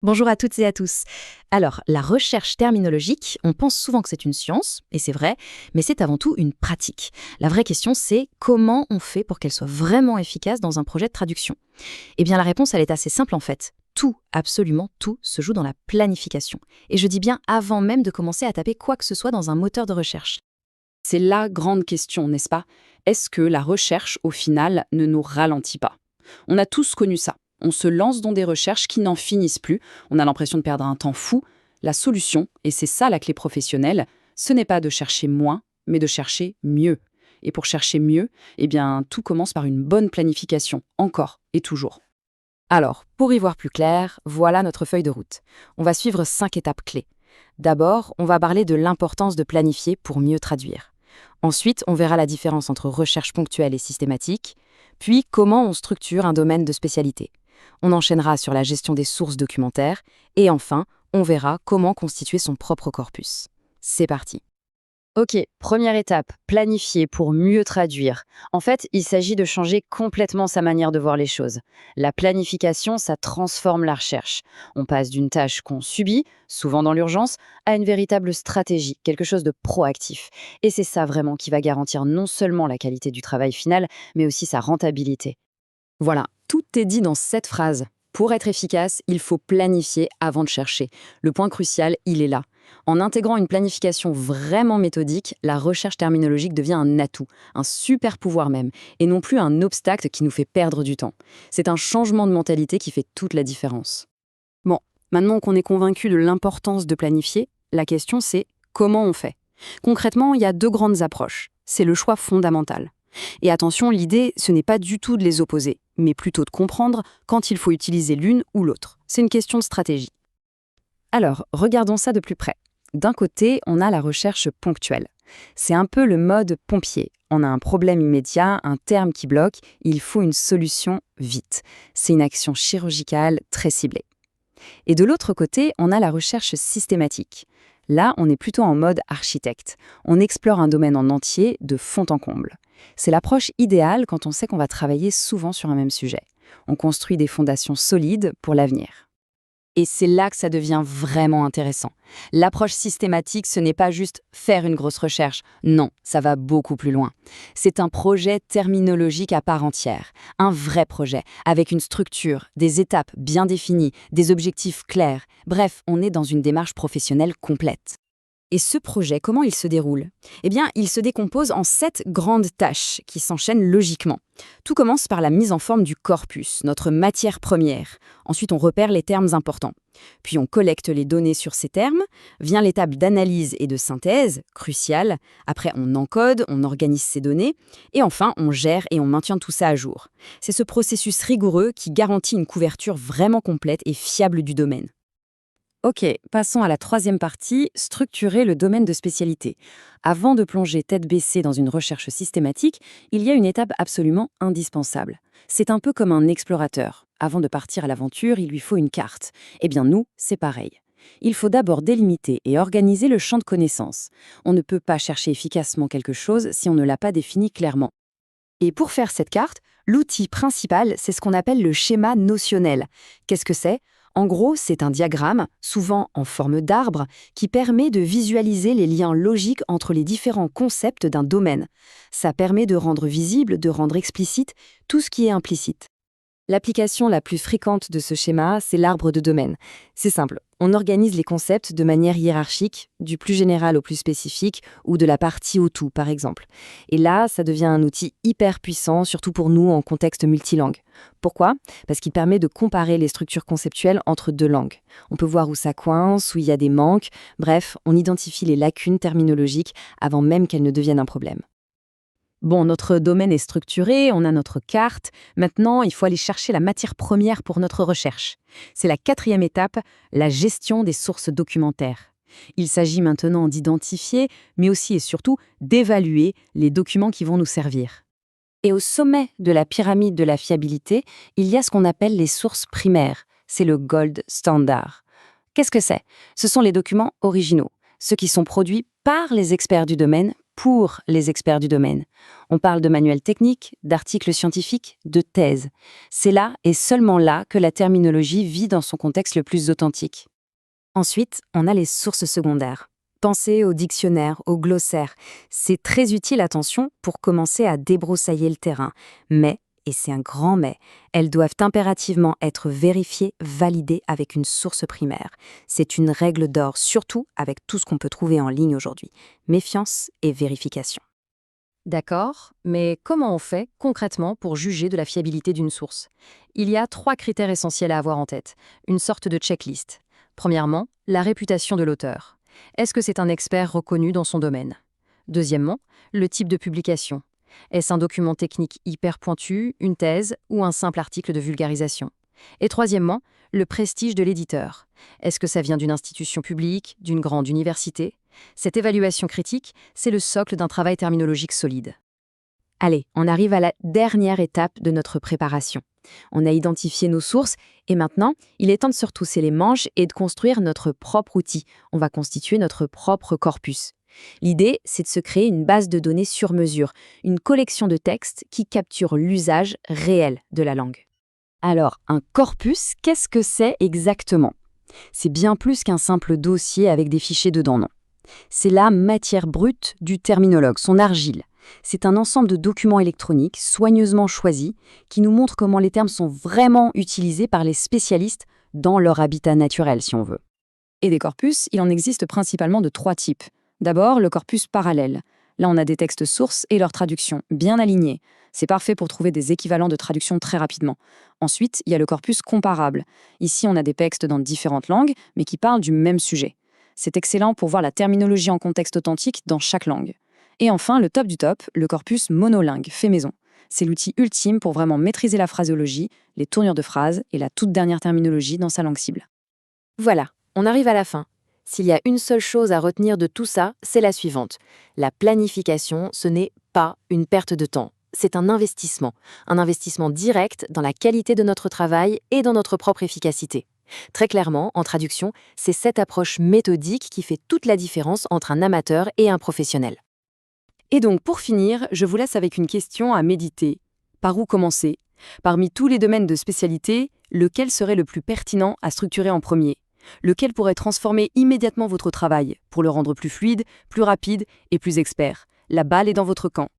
Bonjour à toutes et à tous. Alors, la recherche terminologique, on pense souvent que c'est une science, et c'est vrai, mais c'est avant tout une pratique. La vraie question, c'est comment on fait pour qu'elle soit vraiment efficace dans un projet de traduction. Eh bien, la réponse, elle est assez simple en fait. Tout, absolument tout, se joue dans la planification. Et je dis bien avant même de commencer à taper quoi que ce soit dans un moteur de recherche. C'est la grande question, n'est-ce pas? Est-ce que la recherche, au final, ne nous ralentit pas? On a tous connu ça. On se lance dans des recherches qui n'en finissent plus. On a l'impression de perdre un temps fou. La solution, et c'est ça la clé professionnelle, ce n'est pas de chercher moins, mais de chercher mieux. Et pour chercher mieux, eh bien, tout commence par une bonne planification, encore et toujours. Alors, pour y voir plus clair, voilà notre feuille de route. On va suivre 5 étapes clés. D'abord, on va parler de l'importance de planifier pour mieux traduire. Ensuite, on verra la différence entre recherche ponctuelle et systématique, puis comment on structure un domaine de spécialité. On enchaînera sur la gestion des sources documentaires, et enfin, on verra comment constituer son propre corpus. C'est parti. Ok, première étape, planifier pour mieux traduire. En fait, il s'agit de changer complètement sa manière de voir les choses. La planification, ça transforme la recherche. On passe d'une tâche qu'on subit, souvent dans l'urgence, à une véritable stratégie, quelque chose de proactif. Et c'est ça vraiment qui va garantir non seulement la qualité du travail final, mais aussi sa rentabilité. Voilà, tout est dit dans cette phrase. Pour être efficace, il faut planifier avant de chercher. Le point crucial, il est là. En intégrant une planification vraiment méthodique, la recherche terminologique devient un atout, un super pouvoir même, et non plus un obstacle qui nous fait perdre du temps. C'est un changement de mentalité qui fait toute la différence. Bon, maintenant qu'on est convaincu de l'importance de planifier, la question c'est comment on fait. Concrètement, il y a deux grandes approches. C'est le choix fondamental. Et attention, l'idée, ce n'est pas du tout de les opposer, mais plutôt de comprendre quand il faut utiliser l'une ou l'autre. C'est une question de stratégie. Alors, regardons ça de plus près. D'un côté, on a la recherche ponctuelle. C'est un peu le mode pompier. On a un problème immédiat, un terme qui bloque, il faut une solution vite. C'est une action chirurgicale très ciblée. Et de l'autre côté, on a la recherche systématique. Là, on est plutôt en mode architecte. On explore un domaine en entier, de fond en comble. C'est l'approche idéale quand on sait qu'on va travailler souvent sur un même sujet. On construit des fondations solides pour l'avenir. Et c'est là que ça devient vraiment intéressant. L'approche systématique, ce n'est pas juste faire une grosse recherche. Non, ça va beaucoup plus loin. C'est un projet terminologique à part entière. Un vrai projet, avec une structure, des étapes bien définies, des objectifs clairs. Bref, on est dans une démarche professionnelle complète. Et ce projet, comment il se déroule? Eh bien, il se décompose en 7 grandes tâches qui s'enchaînent logiquement. Tout commence par la mise en forme du corpus, notre matière première. Ensuite, on repère les termes importants. Puis on collecte les données sur ces termes. Vient l'étape d'analyse et de synthèse, cruciale. Après, on encode, on organise ces données. Et enfin, on gère et on maintient tout ça à jour. C'est ce processus rigoureux qui garantit une couverture vraiment complète et fiable du domaine. Ok, passons à la troisième partie, structurer le domaine de spécialité. Avant de plonger tête baissée dans une recherche systématique, il y a une étape absolument indispensable. C'est un peu comme un explorateur. Avant de partir à l'aventure, il lui faut une carte. Eh bien nous, c'est pareil. Il faut d'abord délimiter et organiser le champ de connaissances. On ne peut pas chercher efficacement quelque chose si on ne l'a pas défini clairement. Et pour faire cette carte, l'outil principal, c'est ce qu'on appelle le schéma notionnel. Qu'est-ce que c'est? En gros, c'est un diagramme, souvent en forme d'arbre, qui permet de visualiser les liens logiques entre les différents concepts d'un domaine. Ça permet de rendre visible, de rendre explicite tout ce qui est implicite. L'application la plus fréquente de ce schéma, c'est l'arbre de domaine. C'est simple, on organise les concepts de manière hiérarchique, du plus général au plus spécifique, ou de la partie au tout, par exemple. Et là, ça devient un outil hyper puissant, surtout pour nous en contexte multilingue. Pourquoi? Parce qu'il permet de comparer les structures conceptuelles entre deux langues. On peut voir où ça coince, où il y a des manques, bref, on identifie les lacunes terminologiques avant même qu'elles ne deviennent un problème. Bon, notre domaine est structuré, on a notre carte. Maintenant, il faut aller chercher la matière première pour notre recherche. C'est la quatrième étape, la gestion des sources documentaires. Il s'agit maintenant d'identifier, mais aussi et surtout d'évaluer les documents qui vont nous servir. Et au sommet de la pyramide de la fiabilité, il y a ce qu'on appelle les sources primaires. C'est le gold standard. Qu'est-ce que c'est? Ce sont les documents originaux, ceux qui sont produits par les experts du domaine pour les experts du domaine. On parle de manuels techniques, d'articles scientifiques, de thèses. C'est là et seulement là que la terminologie vit dans son contexte le plus authentique. Ensuite, on a les sources secondaires. Pensez au dictionnaire, au glossaire. C'est très utile, attention, pour commencer à débroussailler le terrain. Mais, et c'est un grand mais, elles doivent impérativement être vérifiées, validées avec une source primaire. C'est une règle d'or, surtout avec tout ce qu'on peut trouver en ligne aujourd'hui. Méfiance et vérification. D'accord, mais comment on fait concrètement pour juger de la fiabilité d'une source? Il y a 3 critères essentiels à avoir en tête, une sorte de checklist. Premièrement, la réputation de l'auteur. Est-ce que c'est un expert reconnu dans son domaine? Deuxièmement, le type de publication. Est-ce un document technique hyper pointu, une thèse ou un simple article de vulgarisation? Et troisièmement, le prestige de l'éditeur. Est-ce que ça vient d'une institution publique, d'une grande université? Cette évaluation critique, c'est le socle d'un travail terminologique solide. Allez, on arrive à la dernière étape de notre préparation. On a identifié nos sources et maintenant, il est temps de se retrousser les manches et de construire notre propre outil. On va constituer notre propre corpus. L'idée, c'est de se créer une base de données sur mesure, une collection de textes qui capture l'usage réel de la langue. Alors, un corpus, qu'est-ce que c'est exactement? C'est bien plus qu'un simple dossier avec des fichiers dedans, non. C'est la matière brute du terminologue, son argile. C'est un ensemble de documents électroniques soigneusement choisis qui nous montrent comment les termes sont vraiment utilisés par les spécialistes dans leur habitat naturel, si on veut. Et des corpus, il en existe principalement de 3 types. D'abord, le corpus parallèle. Là, on a des textes sources et leurs traductions, bien alignés. C'est parfait pour trouver des équivalents de traduction très rapidement. Ensuite, il y a le corpus comparable. Ici, on a des textes dans différentes langues, mais qui parlent du même sujet. C'est excellent pour voir la terminologie en contexte authentique dans chaque langue. Et enfin, le top du top, le corpus monolingue, fait maison. C'est l'outil ultime pour vraiment maîtriser la phraséologie, les tournures de phrases et la toute dernière terminologie dans sa langue cible. Voilà, on arrive à la fin. S'il y a une seule chose à retenir de tout ça, c'est la suivante. La planification, ce n'est pas une perte de temps. C'est un investissement direct dans la qualité de notre travail et dans notre propre efficacité. Très clairement, en traduction, c'est cette approche méthodique qui fait toute la différence entre un amateur et un professionnel. Et donc, pour finir, je vous laisse avec une question à méditer. Par où commencer? Parmi tous les domaines de spécialité, lequel serait le plus pertinent à structurer en premier? Lequel pourrait transformer immédiatement votre travail pour le rendre plus fluide, plus rapide et plus expert? La balle est dans votre camp.